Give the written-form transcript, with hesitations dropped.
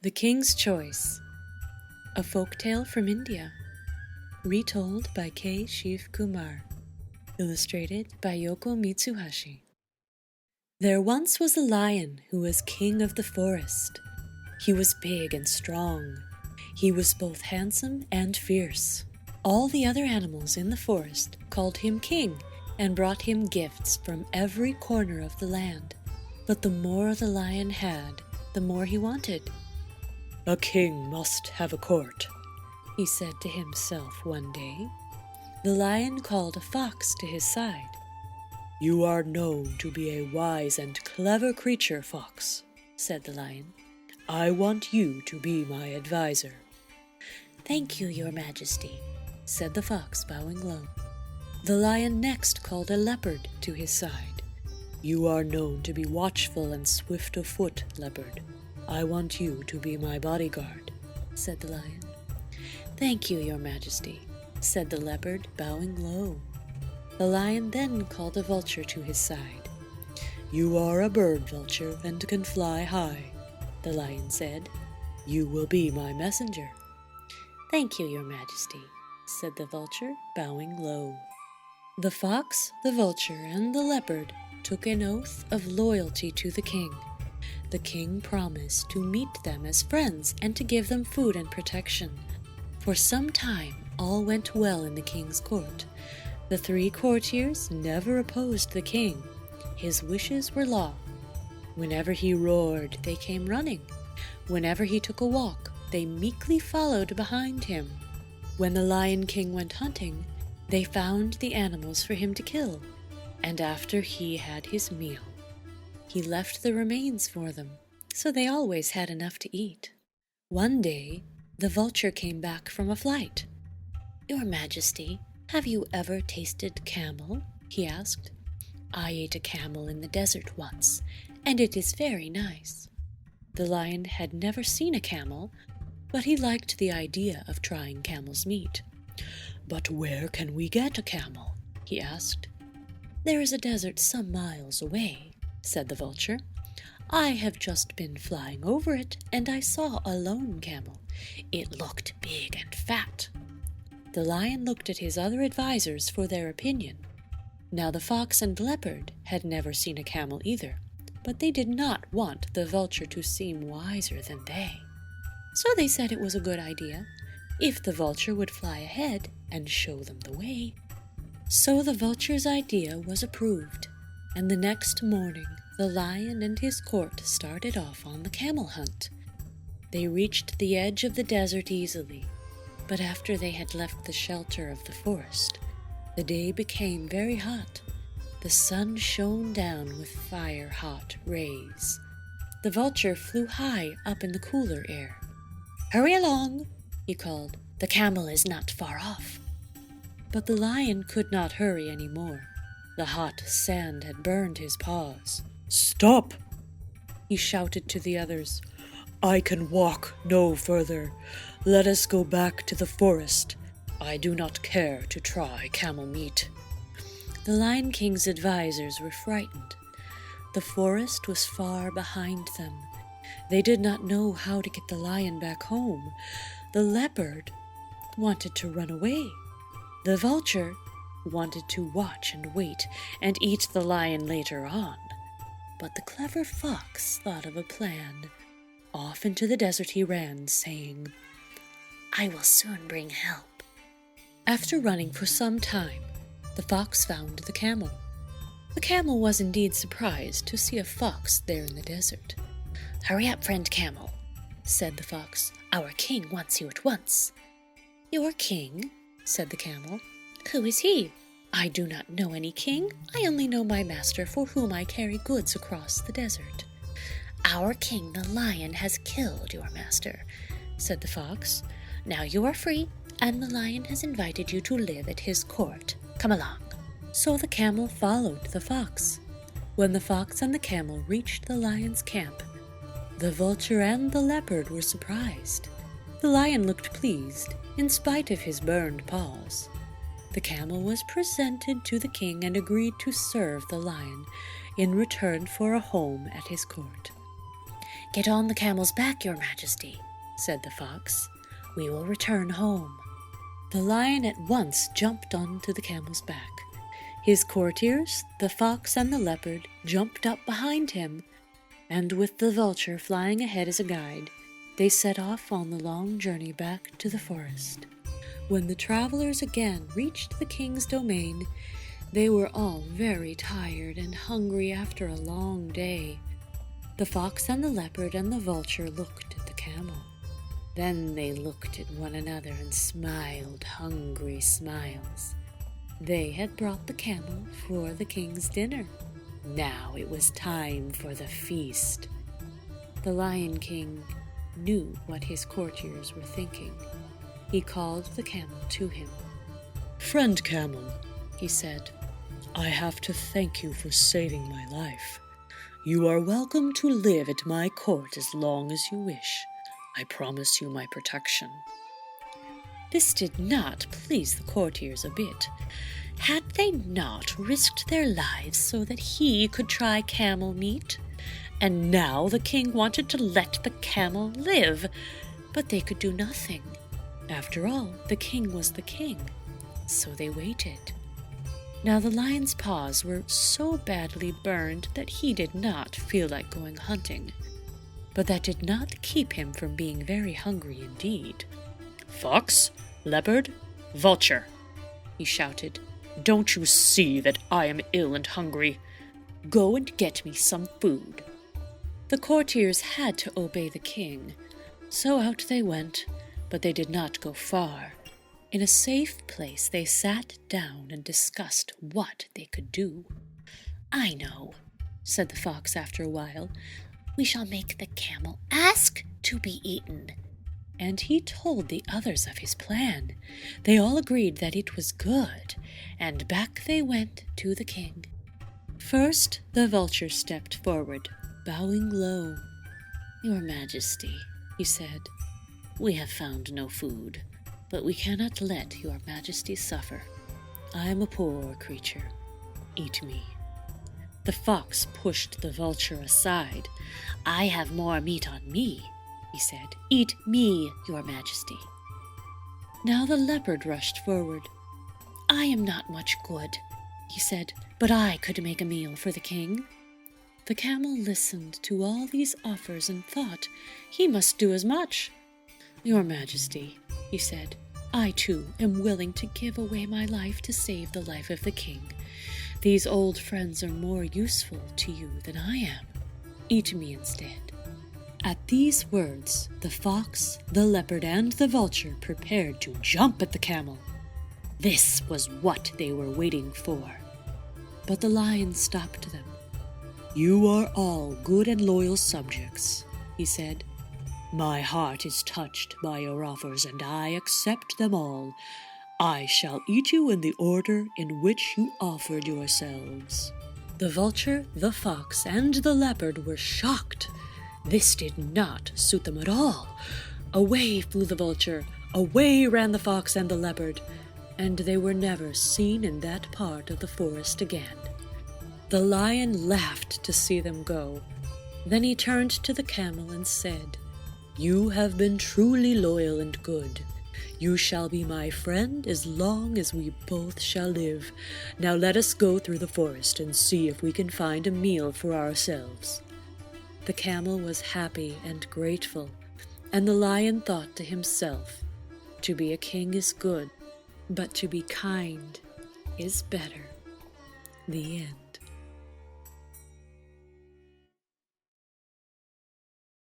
The King's Choice, a folktale from India, retold by Shivkumar, illustrated by Yoko Mitsuhashi. There once was a lion who was king of the forest. He was big and strong. He was both handsome and fierce. All the other animals in the forest called him king and brought him gifts from every corner of the land. But the more the lion had, the more he wanted. "A king must have a court," he said to himself one day. The lion called a fox to his side. "You are known to be a wise and clever creature, Fox," said the lion. "I want you to be my advisor." "Thank you, your majesty," said the fox, bowing low. The lion next called a leopard to his side. "You are known to be watchful and swift of foot, leopard. I want you to be my bodyguard," said the lion. "Thank you, your majesty," said the leopard, bowing low. The lion then called a vulture to his side. "You are a bird, vulture, and can fly high," the lion said. "You will be my messenger." "Thank you, your majesty," said the vulture, bowing low. The fox, the vulture, and the leopard took an oath of loyalty to the king. The king promised to meet them as friends and to give them food and protection. For some time, all went well in the king's court. The 3 courtiers never opposed the king. His wishes were law. Whenever he roared, they came running. Whenever he took a walk, they meekly followed behind him. When the Lion King went hunting, they found the animals for him to kill, and after he had his meal, he left the remains for them, so they always had enough to eat. One day, the vulture came back from a flight. "Your Majesty, have you ever tasted camel?" he asked. "I ate a camel in the desert once, and it is very nice." The lion had never seen a camel, but he liked the idea of trying camel's meat. "But where can we get a camel?" he asked. "There is a desert some miles away," said the vulture. "I have just been flying over it, and I saw a lone camel. It looked big and fat." The lion looked at his other advisors for their opinion. Now the fox and leopard had never seen a camel either, but they did not want the vulture to seem wiser than they. So they said it was a good idea, if the vulture would fly ahead and show them the way. So the vulture's idea was approved, and the next morning the lion and his court started off on the camel hunt. They reached the edge of the desert easily, but after they had left the shelter of the forest, the day became very hot. The sun shone down with fire-hot rays. The vulture flew high up in the cooler air. "Hurry along," he called. "The camel is not far off." But the lion could not hurry any more. The hot sand had burned his paws. "Stop!" he shouted to the others. "I can walk no further. Let us go back to the forest. I do not care to try camel meat." The Lion King's advisors were frightened. The forest was far behind them. They did not know how to get the lion back home. The leopard wanted to run away. The vulture wanted to watch and wait and eat the lion later on. But the clever fox thought of a plan. Off into the desert he ran, saying, "I will soon bring help." After running for some time, the fox found the camel. The camel was indeed surprised to see a fox there in the desert. "Hurry up, friend camel," said the fox. "Our king wants you at once." "Your king?" said the camel. "Who is he?" "I do not know any king. I only know my master, for whom I carry goods across the desert." "Our king, the lion, has killed your master," said the fox. "Now you are free, and the lion has invited you to live at his court. Come along." So the camel followed the fox. When the fox and the camel reached the lion's camp, the vulture and the leopard were surprised. The lion looked pleased, in spite of his burned paws. The camel was presented to the king and agreed to serve the lion in return for a home at his court. "Get on the camel's back, your majesty," said the fox. "We will return home." The lion at once jumped onto the camel's back. His courtiers, the fox and the leopard, jumped up behind him, and with the vulture flying ahead as a guide, they set off on the long journey back to the forest. When the travelers again reached the king's domain, they were all very tired and hungry after a long day. The fox and the leopard and the vulture looked at the camel. Then they looked at one another and smiled hungry smiles. They had brought the camel for the king's dinner. Now it was time for the feast. The Lion King knew what his courtiers were thinking. He called the camel to him. "Friend camel," he said, "I have to thank you for saving my life. You are welcome to live at my court as long as you wish. I promise you my protection." This did not please the courtiers a bit. Had they not risked their lives so that he could try camel meat? And now the king wanted to let the camel live, but they could do nothing. After all, the king was the king, so they waited. Now the lion's paws were so badly burned that he did not feel like going hunting, but that did not keep him from being very hungry indeed. "Fox, leopard, vulture," he shouted, "don't you see that I am ill and hungry? Go and get me some food." The courtiers had to obey the king, so out they went, but they did not go far. In a safe place they sat down and discussed what they could do. "I know," said the fox after a while. "We shall make the camel ask to be eaten." And he told the others of his plan. They all agreed that it was good, and back they went to the king. First, the vulture stepped forward, bowing low. "Your Majesty," he said, "we have found no food, but we cannot let your Majesty suffer. I am a poor creature. Eat me." The fox pushed the vulture aside. "I have more meat on me," he said. "Eat me, your Majesty." Now the leopard rushed forward. "I am not much good," he said, "but I could make a meal for the king." The camel listened to all these offers and thought he must do as much. "Your Majesty," he said, "I too am willing to give away my life to save the life of the king. These old friends are more useful to you than I am. Eat me instead." At these words, the fox, the leopard, and the vulture prepared to jump at the camel. This was what they were waiting for. But the lion stopped them. "You are all good and loyal subjects," he said. "My heart is touched by your offers, and I accept them all. I shall eat you in the order in which you offered yourselves." The vulture, the fox, and the leopard were shocked. This did not suit them at all. Away flew the vulture, away ran the fox and the leopard, and they were never seen in that part of the forest again. The lion laughed to see them go. Then he turned to the camel and said, "You have been truly loyal and good. You shall be my friend as long as we both shall live. Now let us go through the forest and see if we can find a meal for ourselves." The camel was happy and grateful, and the lion thought to himself, "To be a king is good, but to be kind is better." The end.